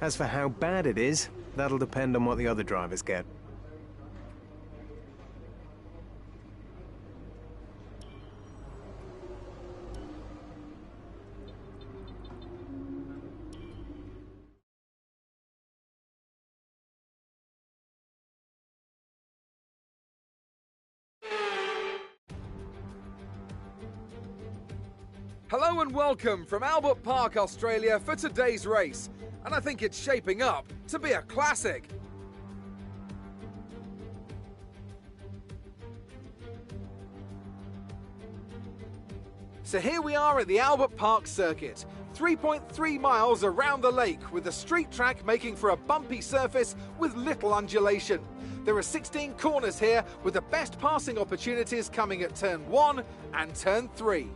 As for how bad it is, that'll depend on what the other drivers get. Hello and welcome from Albert Park, Australia for today's race, and I think it's shaping up to be a classic. So here we are at the Albert Park circuit, 3.3 miles around the lake, with the street track making for a bumpy surface with little undulation. There are 16 corners here, with the best passing opportunities coming at turn 1 and turn 3.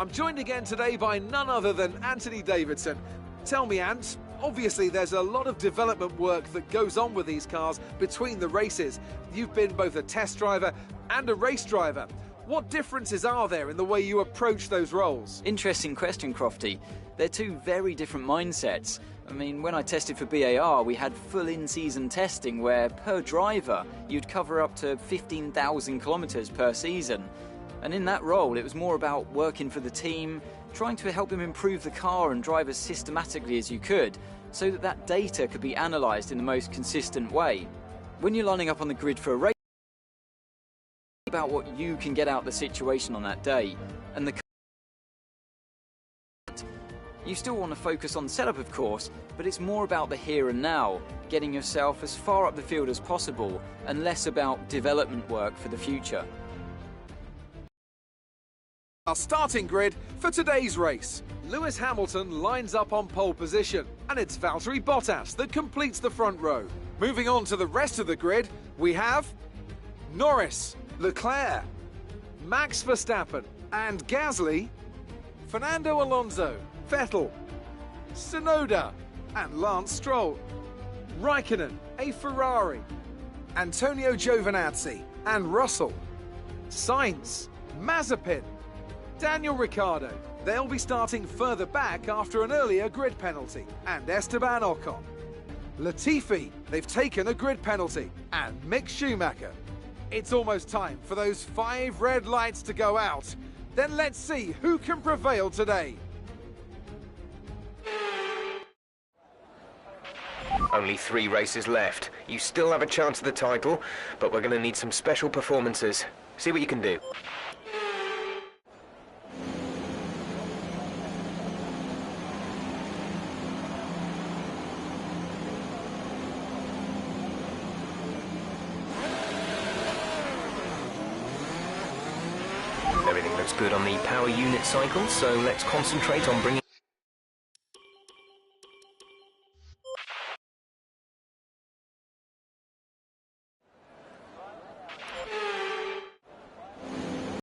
I'm joined again today by none other than Anthony Davidson. Tell me, Ant, obviously there's a lot of development work that goes on with these cars between the races. You've been both a test driver and a race driver. What differences are there in the way you approach those roles? Interesting question, Crofty. They're two very different mindsets. I mean, when I tested for BAR, we had full in-season testing where, per driver, you'd cover up to 15,000 kilometres per season. And in that role, it was more about working for the team, trying to help them improve the car and drive as systematically as you could, so that that data could be analysed in the most consistent way. When you're lining up on the grid for a race, it's about what you can get out of the situation on that day, and the you still want to focus on setup, of course, but it's more about the here and now, getting yourself as far up the field as possible, and less about development work for the future. Our starting grid for today's race. Lewis Hamilton lines up on pole position, and it's Valtteri Bottas that completes the front row. Moving on to the rest of the grid, we have Norris, Leclerc, Max Verstappen, and Gasly, Fernando Alonso, Vettel, Tsunoda, and Lance Stroll, Raikkonen, a Ferrari, Antonio Giovinazzi, and Russell, Sainz, Mazepin, Daniel Ricciardo. They'll be starting further back after an earlier grid penalty. And Esteban Ocon. Latifi, they've taken a grid penalty. And Mick Schumacher. It's almost time for those 5 red lights to go out. Then let's see who can prevail today. Only 3 races left. You still have a chance at the title, but we're going to need some special performances. See what you can do. Everything looks good on the power unit cycle, so let's concentrate on bringing